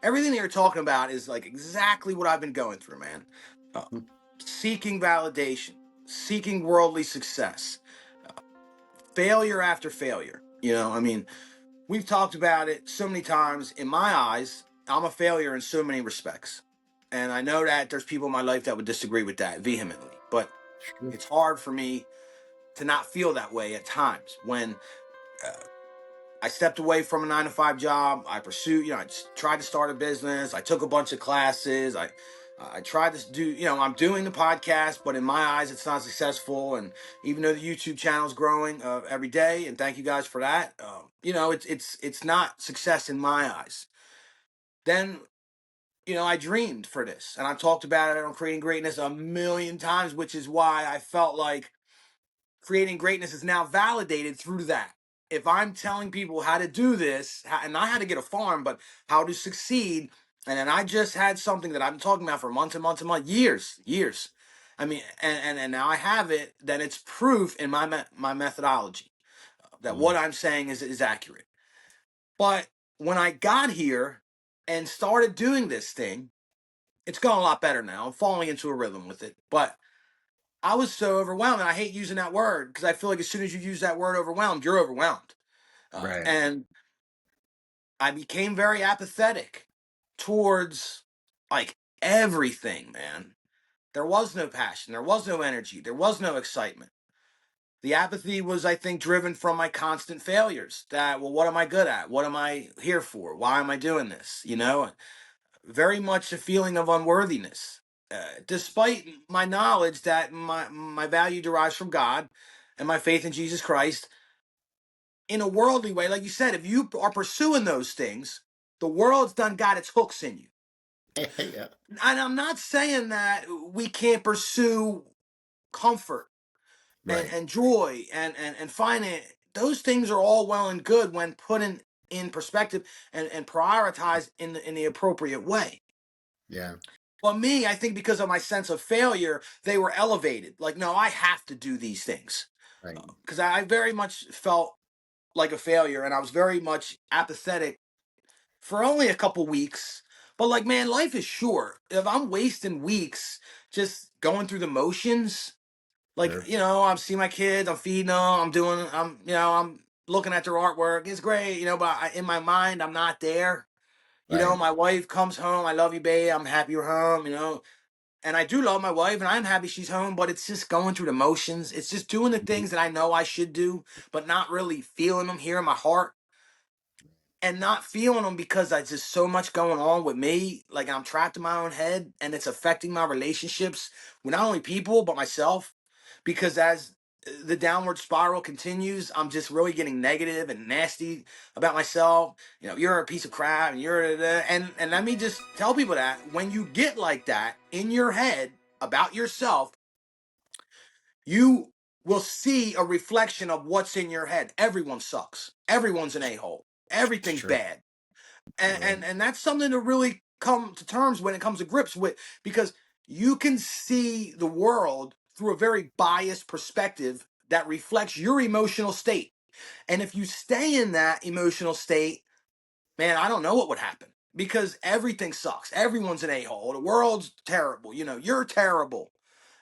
everything that you're talking about is like exactly what I've been going through, man. Uh, Mm. Seeking validation, seeking worldly success, failure after failure. I mean, we've talked about it so many times. In my eyes, I'm a failure in so many respects. And I know that there's people in my life that would disagree with that vehemently, but Sure. it's hard for me to not feel that way at times when uh, I stepped away from a 9 to 5 job. I pursued, I just tried to start a business. I took a bunch of classes. I tried to do, I'm doing the podcast, but in my eyes, it's not successful. And even though the YouTube channel is growing every day, and thank you guys for that, it's not success in my eyes. Then, I dreamed for this, and I've talked about it on Creating Greatness a million times, which is why I felt like creating greatness is now validated through that. If I'm telling people how to do this, and not how to get a farm, but how to succeed, and then I just had something that I've been talking about for months and months and months, years. I mean, and now I have it. Then it's proof in my methodology that what Mm. I'm saying is accurate. But when I got here and started doing this thing, it's going a lot better now. I'm falling into a rhythm with it, but I was so overwhelmed, and I hate using that word because I feel like as soon as you use that word overwhelmed, you're overwhelmed. Right. And I became very apathetic towards like everything, man. There was no passion, there was no energy, there was no excitement. The apathy was, I think, driven from my constant failures. That, well, what am I good at? What am I here for? Why am I doing this? Very much a feeling of unworthiness, despite my knowledge that my value derives from God and my faith in Jesus Christ. In a worldly way, like you said, if you are pursuing those things, the world's done got its hooks in you. Yeah. And I'm not saying that we can't pursue comfort and, Right. and joy and finance. Those things are all well and good when put in perspective and prioritized in the appropriate way. Yeah. But me, I think because of my sense of failure, they were elevated. Like, no, I have to do these things. Right. Because I very much felt like a failure, and I was very much apathetic for only a couple weeks. But like, man, life is short. If I'm wasting weeks just going through the motions, like, Sure. I'm seeing my kids, I'm feeding them, I'm looking at their artwork. It's great, but in my mind, I'm not there. Right. My wife comes home. I love you, babe. I'm happy you're home. And I do love my wife, and I'm happy she's home, but it's just going through the motions. It's just doing the Mhm. things that I know I should do, but not really feeling them here in my heart, and not feeling them because there's just so much going on with me. Like, I'm trapped in my own head, and it's affecting my relationships with not only people, but myself. Because as the downward spiral continues, I'm just really getting negative and nasty about myself. You're a piece of crap, and and let me just tell people that when you get like that in your head about yourself, you will see a reflection of what's in your head. Everyone sucks. Everyone's an a-hole. Everything's Sure. bad. And, Right. and and that's something to really come to terms when it comes to grips with, because you can see the world through a very biased perspective that reflects your emotional state. And if you stay in that emotional state, man, I don't know what would happen, because everything sucks. Everyone's an a-hole. The world's terrible. You're terrible.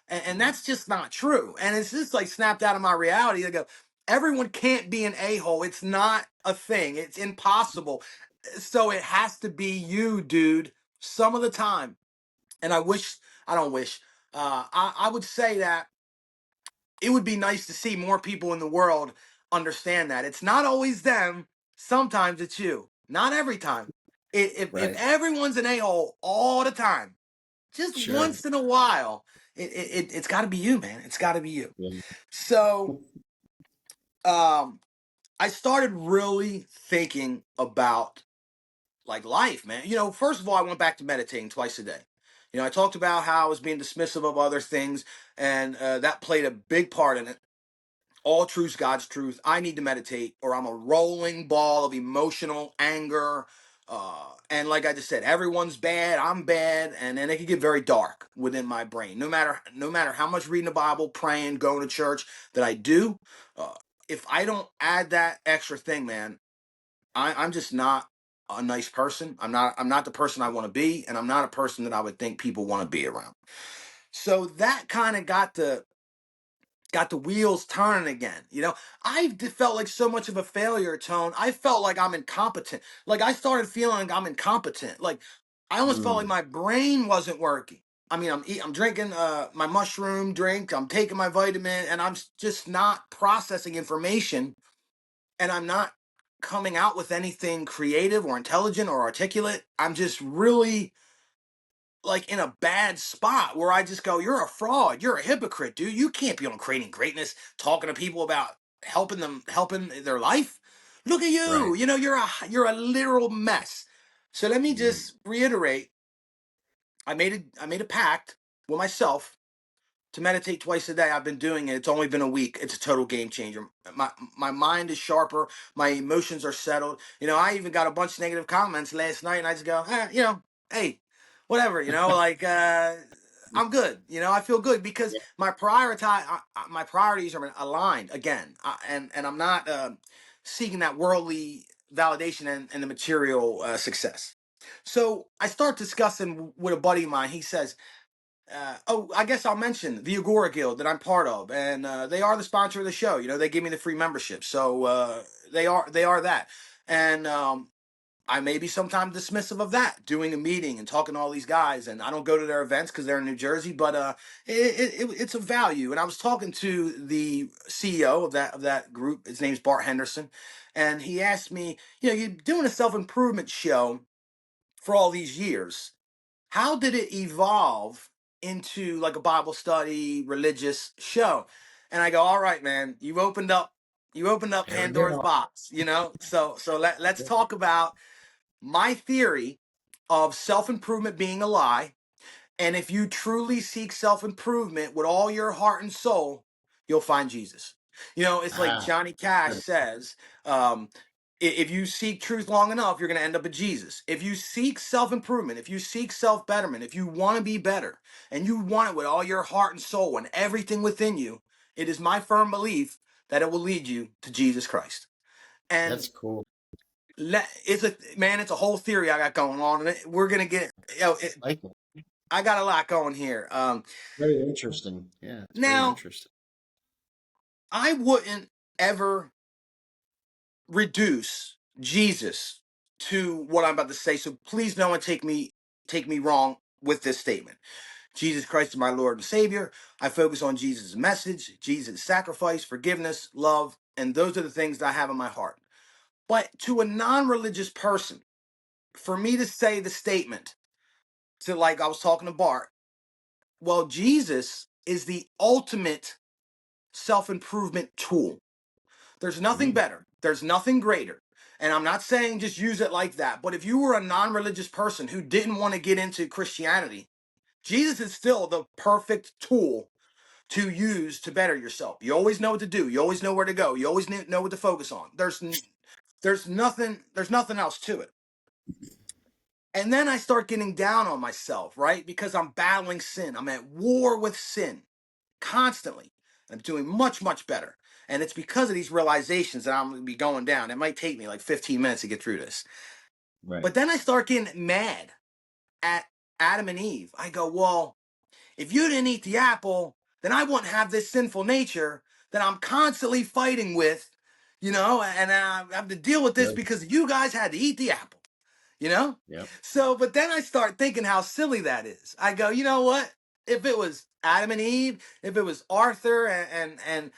And Mhm. that's just not true. And it's just like snapped out of my reality. I go, everyone can't be an a-hole. It's not a thing. It's impossible. So it has to be you, dude, some of the time. And I don't wish, I would say that it would be nice to see more people in the world understand that. It's not always them. Sometimes it's you. Not every time. If Right. everyone's an a-hole all the time, just Sure. once in a while, it's got to be you, man. It's got to be you. Yeah. So um, I started really thinking about like life, man. First of all, I went back to meditating twice a day. I talked about how I was being dismissive of other things, and that played a big part in it. All truth's God's truth. I need to meditate, or I'm a rolling ball of emotional anger. And like I just said, everyone's bad. I'm bad, and then it can get very dark within my brain. No matter how much reading the Bible, praying, going to church that I do, uh, if I don't add that extra thing, man, I'm just not. a nice person. I'm not the person I want to be, and I'm not a person that I would think people want to be around. So that kind of got the wheels turning again. I felt like so much of a failure, Tone. I felt like I'm incompetent. Like I started feeling like I'm incompetent. Like I almost felt like my brain wasn't working. I mean, I'm drinking my mushroom drink. I'm taking my vitamin, and I'm just not processing information, and I'm not coming out with anything creative or intelligent or articulate. I'm just really like in a bad spot where I just go, you're a fraud. You're a hypocrite, dude. You can't be on Creating Greatness talking to people about helping their life. Look at you. Right. You're a literal mess. So let me Mm. just reiterate. I made a pact with myself to meditate twice a day. I've been doing it. It's only been a week. It's a total game changer. My mind is sharper. My emotions are settled. I even got a bunch of negative comments last night, and I just go, hey, whatever. Like I'm good. I feel good because Yeah. my priorities are aligned again, and I'm not seeking that worldly validation and the material success. So I start discussing with a buddy of mine. He says, I guess I'll mention the Agora Guild that I'm part of, and they are the sponsor of the show. They give me the free membership, so they are that, and I may be sometimes dismissive of that, doing a meeting and talking to all these guys, and I don't go to their events because they're in New Jersey, but it's a value. And I was talking to the CEO of that group. His name's Bart Henderson, and he asked me, you're doing a self-improvement show for all these years, how did it evolve into like a Bible study, religious show? And I go, all right, man, you opened up There we Pandora's go. box, So let's talk about my theory of self-improvement being a lie. And if you truly seek self-improvement with all your heart and soul, you'll find Jesus. It's like Ah, Johnny Cash good. says, um, if you seek truth long enough, you're going to end up at Jesus. If you seek self-improvement, if you seek self-betterment, if you want to be better, and you want it with all your heart and soul and everything within you, it is my firm belief that it will lead you to Jesus Christ. And That's cool. it's a whole theory I got going on, and we're gonna get. Like it. I got a lot going here. Very interesting. Yeah, it's very Now interesting. I wouldn't ever reduce Jesus to what I'm about to say, so please no one take me wrong with this statement. Jesus Christ is my Lord and Savior. I focus on Jesus' message, Jesus' sacrifice, forgiveness, love, and those are the things that I have in my heart. But to a non-religious person, for me to say the statement, to like I was talking to Bart, well, Jesus is the ultimate self-improvement tool. There's nothing Mm. better. There's nothing greater. And I'm not saying just use it like that, but if you were a non-religious person who didn't want to get into Christianity, Jesus is still the perfect tool to use to better yourself. You always know what to do. You always know where to go. You always know what to focus on. There's nothing else to it. And then I start getting down on myself, right? Because I'm battling sin. I'm at war with sin constantly. I'm doing much, much better. And it's because of these realizations that I'm going to be going down. It might take me like 15 minutes to get through this. Right. But then I start getting mad at Adam and Eve. I go, well, if you didn't eat the apple, then I wouldn't have this sinful nature that I'm constantly fighting with, and I have to deal with this Yep. because you guys had to eat the apple, you know? Yep. So, but then I start thinking how silly that is. I go, you know what? If it was Adam and Eve, if it was Arthur and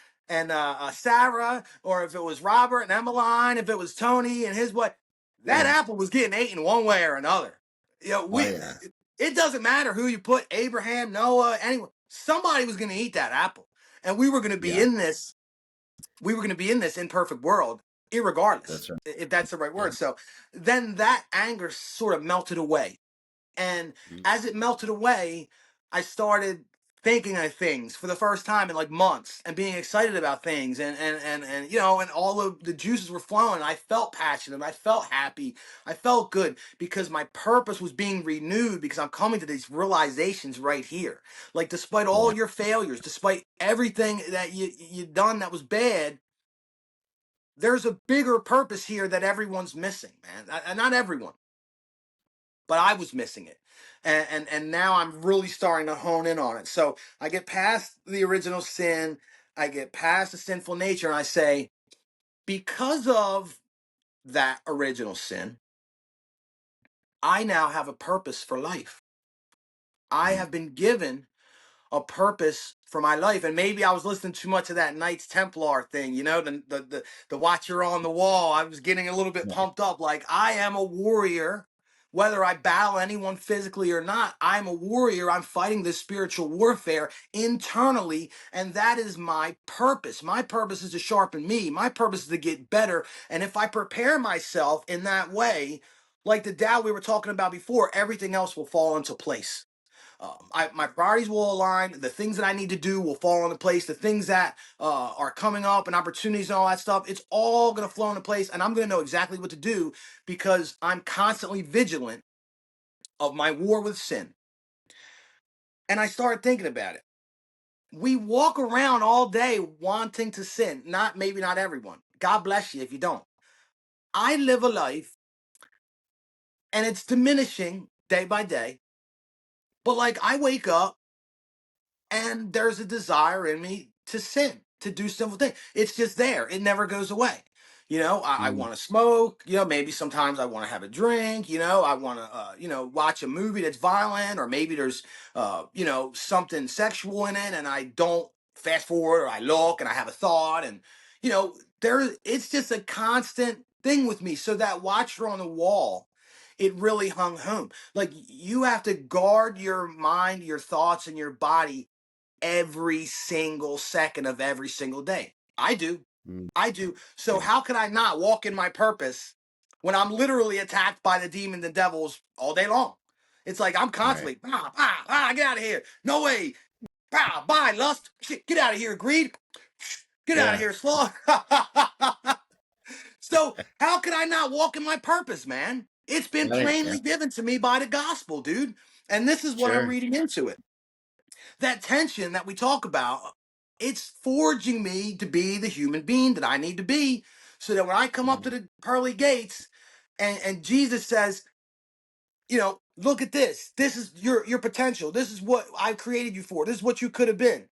Sarah, or if it was Robert and Emmeline, if it was Tony and his wife, that Yeah. apple was getting eaten one way or another. Oh yeah. It doesn't matter who you put, Abraham, Noah, anyone. Somebody was going to eat that apple, and we were going to be Yeah. in this. We were going to be in this imperfect world, irregardless, That's right. if that's the right Yeah. word. So then that anger sort of melted away. And Mm. as it melted away, I started thinking of things for the first time in like months and being excited about things and all of the juices were flowing. I felt passionate. I felt happy. I felt good because my purpose was being renewed because I'm coming to these realizations right here. Like despite all Yeah. your failures, despite everything that you done that was bad, there's a bigger purpose here that everyone's missing, man. Not everyone, but I was missing it. And now I'm really starting to hone in on it. So I get past the original sin, I get past the sinful nature, and I say, because of that original sin, I now have a purpose for life. I have been given a purpose for my life. And maybe I was listening too much of that Knights Templar thing, the Watcher on the Wall. I was getting a little bit pumped up, like I am a warrior. Whether I battle anyone physically or not, I'm a warrior. I'm fighting this spiritual warfare internally, and that is my purpose. My purpose is to sharpen me. My purpose is to get better. And if I prepare myself in that way, like the Tao we were talking about before, everything else will fall into place. My priorities will align. The things that I need to do will fall into place. The things that are coming up and opportunities and all that stuff, it's all going to flow into place. And I'm going to know exactly what to do because I'm constantly vigilant of my war with sin. And I started thinking about it. We walk around all day wanting to sin. Maybe not everyone. God bless you if you don't. I live a life and it's diminishing day by day. But like I wake up and there's a desire in me to sin, to do sinful things. It's just there. It never goes away. I want to smoke. Maybe sometimes I want to have a drink. I want to, watch a movie that's violent, or maybe there's, something sexual in it, and I don't fast forward, or I look and I have a thought, and it's just a constant thing with me. So that Watcher on the Wall, it really hung home. Like you have to guard your mind, your thoughts, and your body every single second of every single day. I do. I do. So how can I not walk in my purpose when I'm literally attacked by the demons and devils all day long? It's like I'm constantly, get out of here. No way. Bye, lust. Shit, get out of here, greed. Get out of here, sloth. So how can I not walk in my purpose, man? It's been plainly given to me by the gospel, dude. And this is what I'm reading into it. That tension that we talk about, it's forging me to be the human being that I need to be, so that when I come up to the pearly gates and Jesus says, look at this. This is your potential. This is what I created you for. This is what you could have been.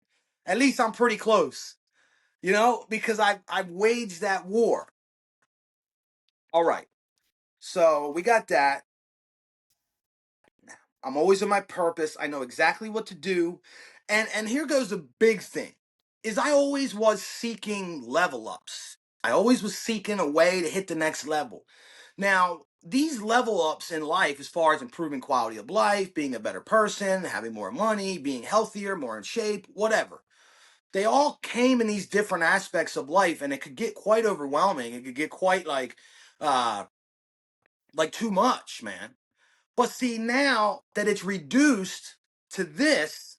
At least I'm pretty close, because I've waged that war. All right. So we got that. I'm always in my purpose. I know exactly what to do. And here goes the big thing, is I always was seeking level ups. I always was seeking a way to hit the next level. Now, these level ups in life, as far as improving quality of life, being a better person, having more money, being healthier, more in shape, whatever, they all came in these different aspects of life, and it could get quite overwhelming. It could get quite like too much, man. But see, now that it's reduced to this,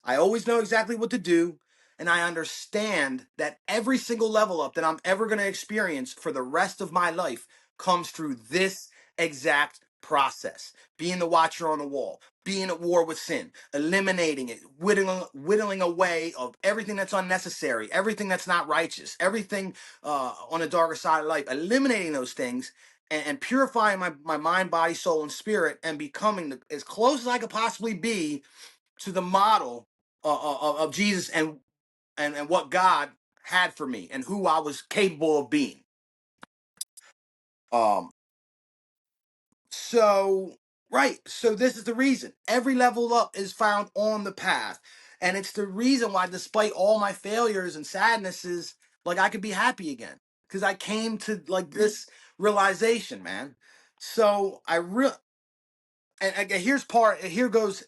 I always know exactly what to do. And I understand that every single level up that I'm ever going to experience for the rest of my life comes through this exact process. Being the Watcher on the Wall, being at war with sin, eliminating it, whittling away of everything that's unnecessary, everything that's not righteous, everything on the darker side of life, eliminating those things and purifying my mind, body, soul, and spirit, and becoming as close as I could possibly be to the model of Jesus and what God had for me and who I was capable of being. So this is the reason. Every level up is found on the path. And it's the reason why, despite all my failures and sadnesses, like I could be happy again. Because I came to like this realization, man. So here goes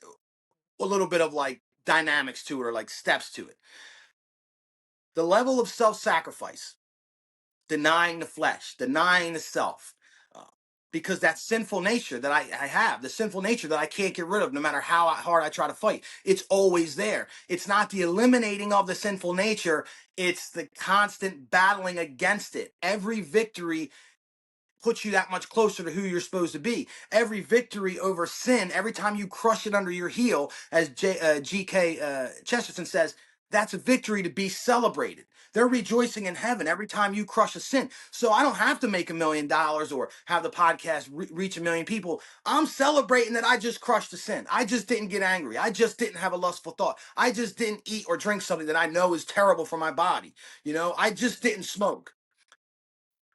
a little bit of like dynamics to it, or like steps to it. The level of self-sacrifice, denying the flesh, denying the self, because that sinful nature that I have, the sinful nature that I can't get rid of no matter how hard I try to fight, it's always there. It's not the eliminating of the sinful nature, it's the constant battling against it. Every victory puts you that much closer to who you're supposed to be. Every victory over sin, every time you crush it under your heel, as G.K. Chesterton says, that's a victory to be celebrated. They're rejoicing in heaven every time you crush a sin. So I don't have to make $1 million or have the podcast reach 1 million people. I'm celebrating that I just crushed a sin. I just didn't get angry. I just didn't have a lustful thought. I just didn't eat or drink something that I know is terrible for my body. You know, I just didn't smoke.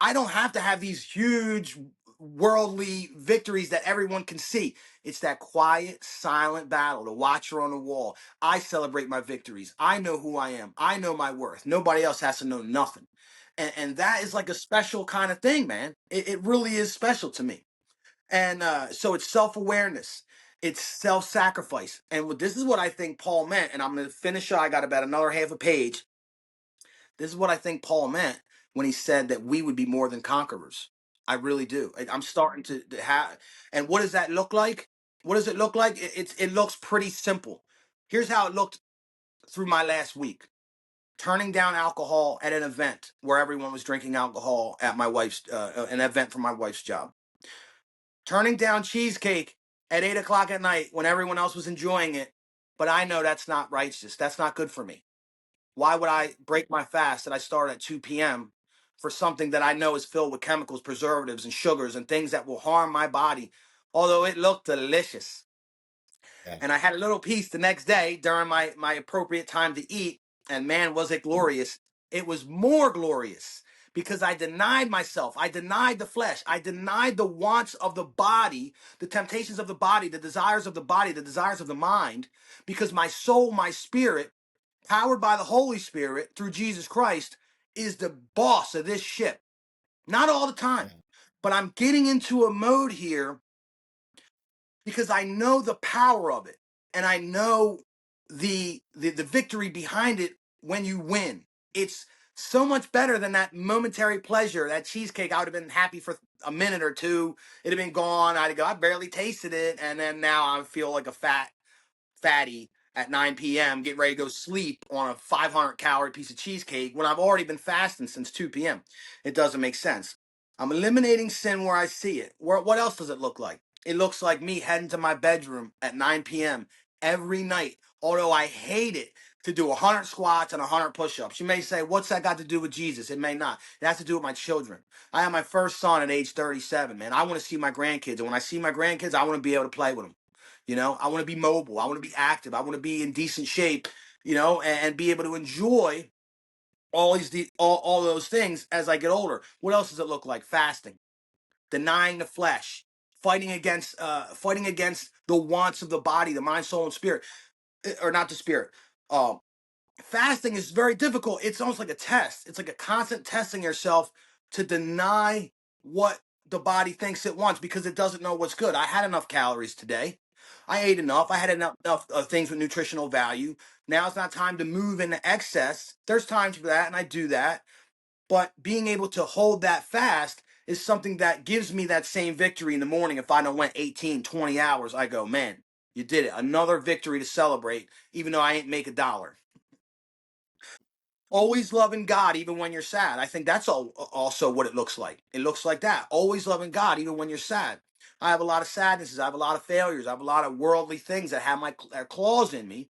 I don't have to have these huge worldly victories that everyone can see. It's that quiet, silent battle, the watcher on the wall. I celebrate my victories. I know who I am. I know my worth. Nobody else has to know nothing. And that is like a special kind of thing, man. It really is special to me. And so it's self-awareness. It's self-sacrifice. And this is what I think Paul meant. And I'm going to finish. I got about another half a page. This is what I think Paul meant when he said that we would be more than conquerors. I really do. I'm starting to have. And what does that look like? What does it look like? It looks pretty simple. Here's how it looked through my last week. Turning down alcohol at an event where everyone was drinking alcohol at my wife's, an event for my wife's job. Turning down cheesecake at 8 o'clock at night when everyone else was enjoying it. But I know that's not righteous. That's not good for me. Why would I break my fast that I start at 2 p.m. for something that I know is filled with chemicals, preservatives, and sugars and things that will harm my body, although it looked delicious. Yeah. And I had a little piece the next day during my appropriate time to eat, and man, was it glorious. It was more glorious because I denied myself. I denied the flesh. I denied the wants of the body, the temptations of the body, the desires of the body, the desires of the mind, because my soul, my spirit, powered by the Holy Spirit through Jesus Christ, is the boss of this ship. Not all the time, but I'm getting into a mode here because I know the power of it, and I know the victory behind it when you win. It's so much better than that momentary pleasure. That cheesecake, I would have been happy for a minute or two. It'd have been gone. I'd go, I barely tasted it, and then now I feel like a fatty at 9 p.m. getting ready to go sleep on a 500-calorie piece of cheesecake when I've already been fasting since 2 p.m. It doesn't make sense. I'm eliminating sin where I see it. What else does it look like? It looks like me heading to my bedroom at 9 p.m. every night, although I hate it, to do 100 squats and 100 push-ups. You may say, what's that got to do with Jesus? It may not. It has to do with my children. I have my first son at age 37, man. I want to see my grandkids. And when I see my grandkids, I want to be able to play with them. You know, I want to be mobile. I want to be active. I want to be in decent shape, you know, and be able to enjoy all those things as I get older. What else does it look like? Fasting, denying the flesh, fighting against the wants of the body, the mind, soul, and spirit, or not the spirit. Fasting is very difficult. It's almost like a test. It's like a constant testing yourself to deny what the body thinks it wants because it doesn't know what's good. I had enough calories today. I ate enough. I had enough things with nutritional value. Now it's not time to move into excess. There's times for that, and I do that. But being able to hold that fast is something that gives me that same victory in the morning. If I don't went 18, 20 hours, I go, man, you did it. Another victory to celebrate, even though I ain't make $1. Always loving God even when you're sad. I think that's also what it looks like. It looks like that. Always loving God even when you're sad. I have a lot of sadnesses. I have a lot of failures. I have a lot of worldly things that have my claws in me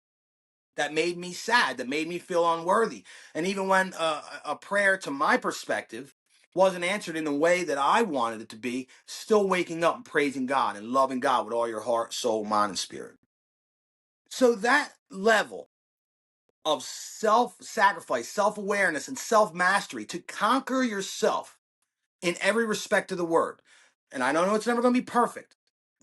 that made me sad, that made me feel unworthy. And even when a prayer, to my perspective, wasn't answered in the way that I wanted it to be, still waking up and praising God and loving God with all your heart, soul, mind, and spirit. So that level of self-sacrifice, self-awareness, and self-mastery to conquer yourself in every respect of the word. And I don't know it's never going to be perfect.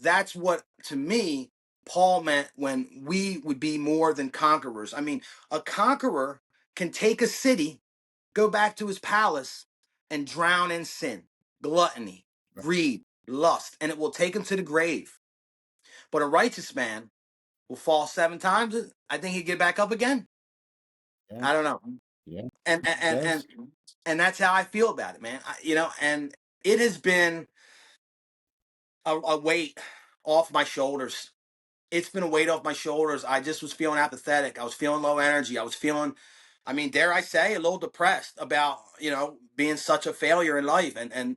That's what, to me, Paul meant when we would be more than conquerors. I mean, a conqueror can take a city, go back to his palace, and drown in sin, gluttony, greed, lust, and it will take him to the grave. But a righteous man will fall 7 times. I think he'd get back up again. Yeah. I don't know. Yeah. And that's how I feel about it, man. And it has been a weight off my shoulders. It's been a weight off my shoulders. I just was feeling apathetic. I was feeling low energy. I I mean, dare I say, a little depressed about, being such a failure in life, and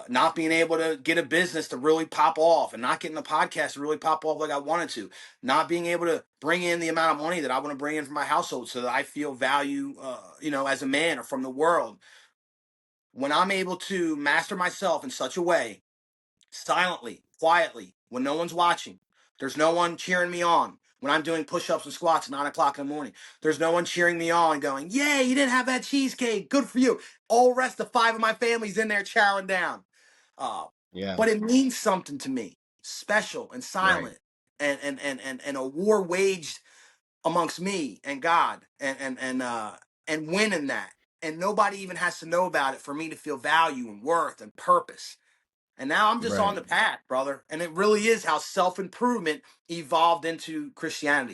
not being able to get a business to really pop off, and not getting the podcast to really pop off like I wanted to, not being able to bring in the amount of money that I want to bring in for my household so that I feel value, as a man or from the world. When I'm able to master myself in such a way, silently, quietly, when no one's watching. There's no one cheering me on when I'm doing push-ups and squats at 9 o'clock in the morning. There's no one cheering me on going, yay, you didn't have that cheesecake. Good for you. All rest of 5 of my family's in there chowing down. Yeah. But it means something to me, special and Right. silent, and a war waged amongst me and God, and winning that. And nobody even has to know about it for me to feel value and worth and purpose. And now I'm just on Right. the path, brother. And it really is how self-improvement evolved into Christianity.